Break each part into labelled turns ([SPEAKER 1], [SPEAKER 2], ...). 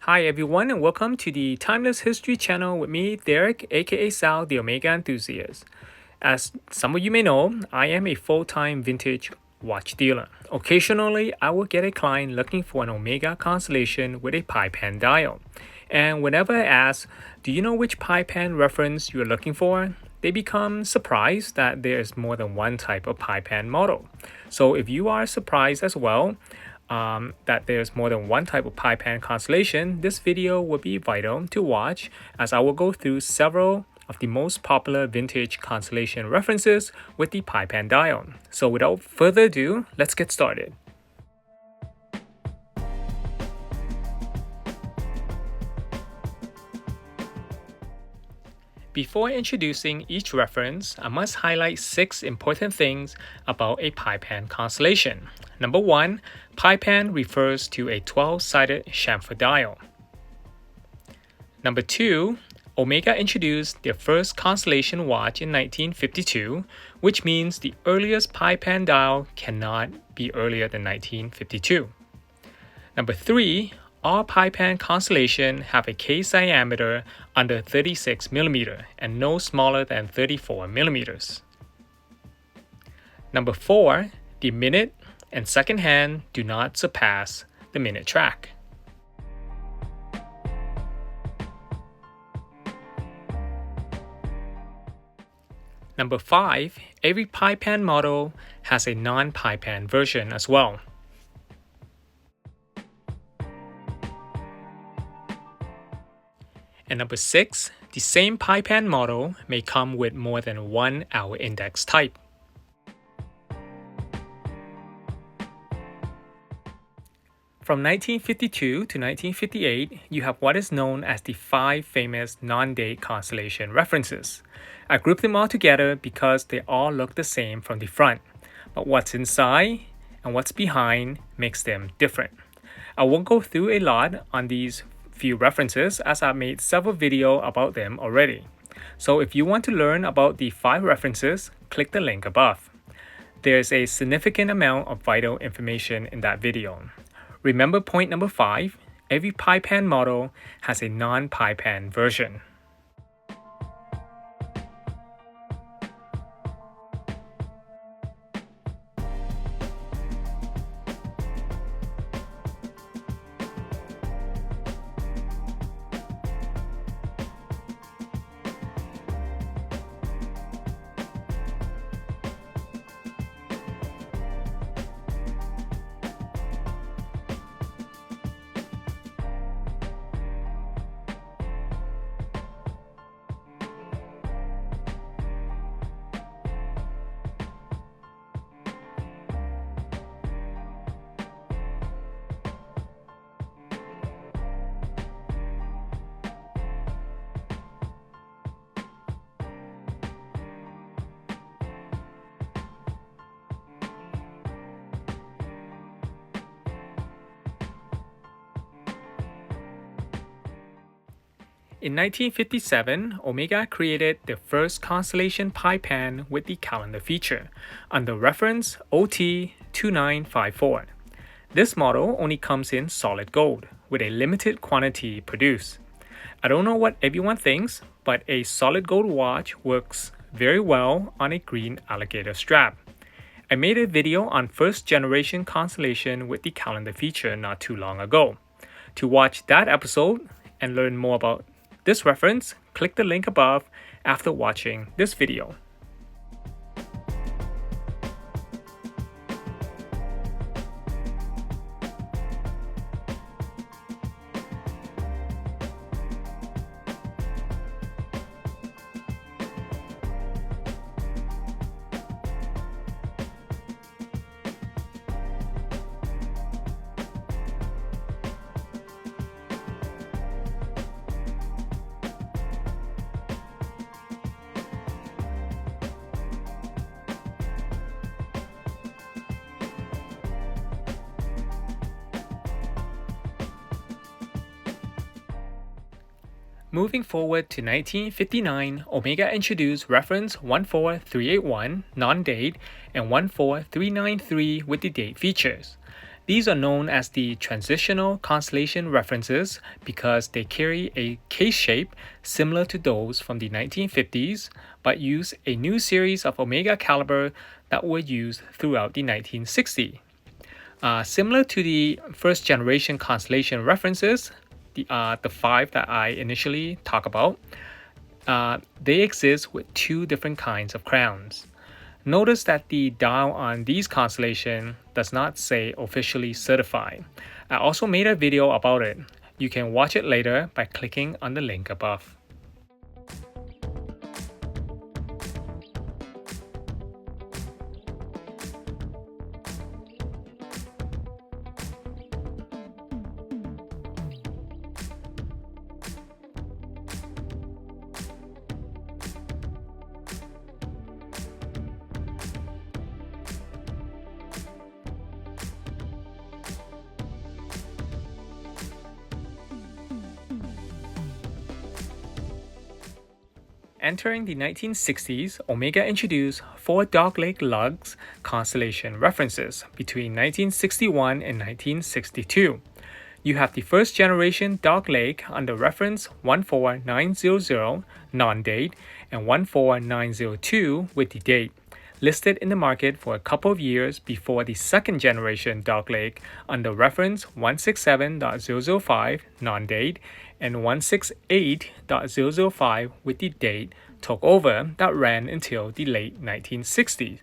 [SPEAKER 1] Hi everyone and welcome to the Timeless History channel with me, Deric, aka Sal, the Omega Enthusiast. As some of you may know, I am a full-time vintage watch dealer. Occasionally, I will get a client looking for an Omega Constellation with a Pie Pan dial. And whenever I ask, do you know which Pie Pan reference you're looking for? They become surprised that there is more than one type of Pie Pan model. So if you are surprised as well, that there's more than one type of Pie Pan constellation, this video will be vital to watch as I will go through several of the most popular vintage constellation references with the Pie Pan dial. So without further ado, let's get started. Before introducing each reference, I must highlight 6 important things about a Pie Pan constellation. Number 1, Pie Pan refers to a 12-sided chamfer dial. Number 2, Omega introduced their first constellation watch in 1952, which means the earliest Pie Pan dial cannot be earlier than 1952. Number 3, all Pie Pan constellations have a case diameter under 36 mm and no smaller than 34 mm. Number 4, the minute and second hand do not surpass the minute track. Number 5, every Pie Pan model has a non-Pie Pan version as well. And number 6, the same Pie Pan model may come with more than one hour index type. From 1952 to 1958, you have what is known as the 5 famous non-date constellation references. I grouped them all together because they all look the same from the front, but what's inside and what's behind makes them different. I won't go through a lot on these few references as I've made several videos about them already. So if you want to learn about the 5 references, click the link above. There's a significant amount of vital information in that video. Remember point number 5, every Pie Pan model has a non-Pie Pan version. In 1957, Omega created their first constellation Pie Pan with the calendar feature, under reference OT2954. This model only comes in solid gold, with a limited quantity produced. I don't know what everyone thinks, but a solid gold watch works very well on a green alligator strap. I made a video on first generation constellation with the calendar feature not too long ago. To watch that episode and learn more about this reference, click the link above after watching this video. Moving forward to 1959, Omega introduced reference 14381 non-date and 14393 with the date features. These are known as the transitional constellation references because they carry a case shape similar to those from the 1950s, but use a new series of Omega caliber that were used throughout the 1960s. Similar to the first generation constellation references, the five that I initially talked about, they exist with two different kinds of crowns. Notice that the dial on these constellations does not say officially certified. I also made a video about it. You can watch it later by clicking on the link above. Entering the 1960s, Omega introduced four dogleg lugs constellation references between 1961 and 1962. You have the first generation dogleg under reference 14900 non-date and 14902 with the date, listed in the market for a couple of years before the second generation dogleg under reference 167.005 non-date and 168.005 with the date took over that ran until the late 1960s.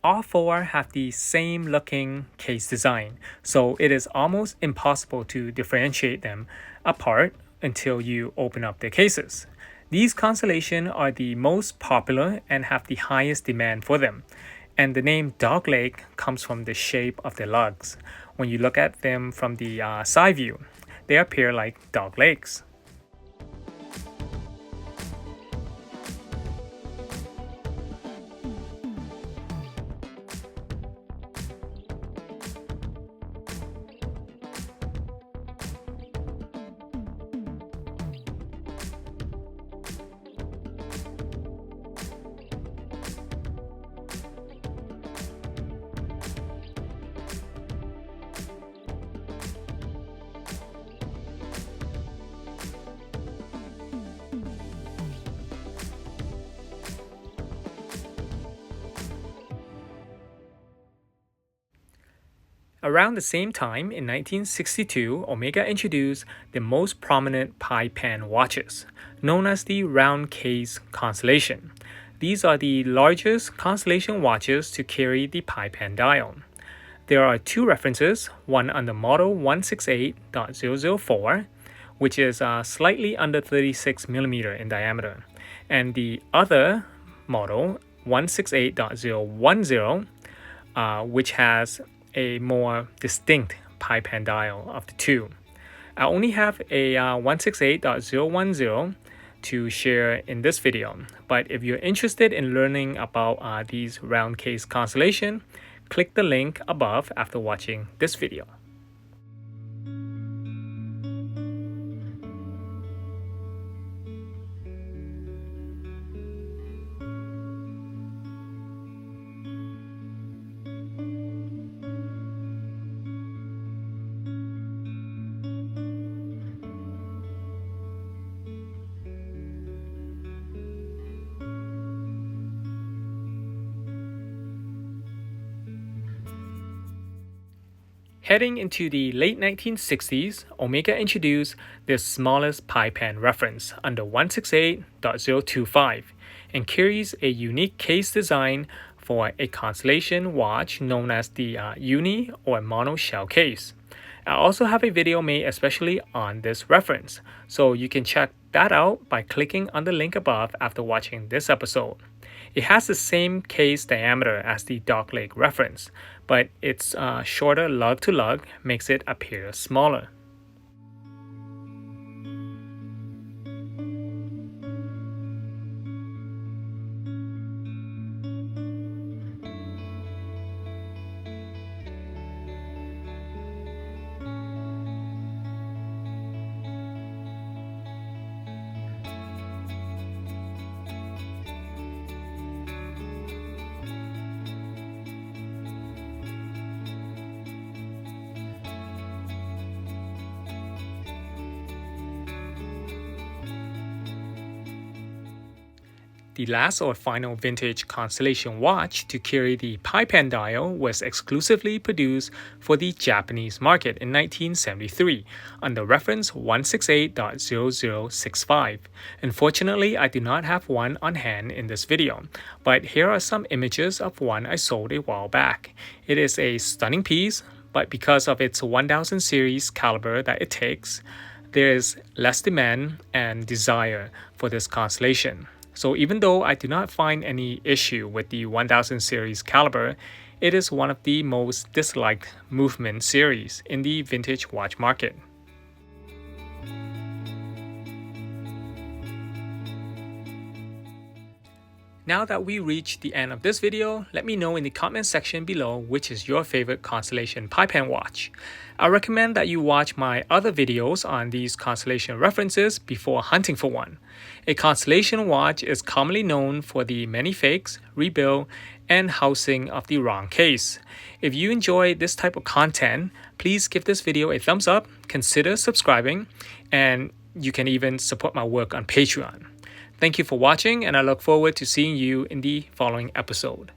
[SPEAKER 1] All four have the same looking case design, so it is almost impossible to differentiate them apart until you open up their cases. These constellations are the most popular and have the highest demand for them, and the name dogleg comes from the shape of their lugs. When you look at them from the side view, they appear like dog legs. Around the same time, in 1962, Omega introduced the most prominent Pie Pan watches, known as the Round Case Constellation. These are the largest constellation watches to carry the Pie Pan dial. There are two references, one under model 168.004, which is slightly under 36 millimeter in diameter, and the other model 168.010, which has a more distinct Pie Pan dial of the two. I only have a 168.010 to share in this video, but if you're interested in learning about these round case constellation, click the link above after watching this video. Heading into the late 1960s, Omega introduced the smallest Pie Pan reference under 168.025 and carries a unique case design for a constellation watch known as the uni or mono shell case. I also have a video made especially on this reference, so you can check that out by clicking on the link above after watching this episode. It has the same case diameter as the dogleg reference, but its shorter lug to lug makes it appear smaller. The last or final vintage Constellation watch to carry the Pie Pan dial was exclusively produced for the Japanese market in 1973 under reference 168.0065. Unfortunately, I do not have one on hand in this video, but here are some images of one I sold a while back. It is a stunning piece, but because of its 1000 series caliber that it takes, there is less demand and desire for this constellation. So even though I do not find any issue with the 1000 series caliber, it is one of the most disliked movement series in the vintage watch market. Now that we reached the end of this video, let me know in the comment section below which is your favorite Constellation Pie Pan watch. I recommend that you watch my other videos on these Constellation references before hunting for one. A Constellation watch is commonly known for the many fakes, rebuild, and housing of the wrong case. If you enjoy this type of content, please give this video a thumbs up, consider subscribing, and you can even support my work on Patreon. Thank you for watching, and I look forward to seeing you in the following episode.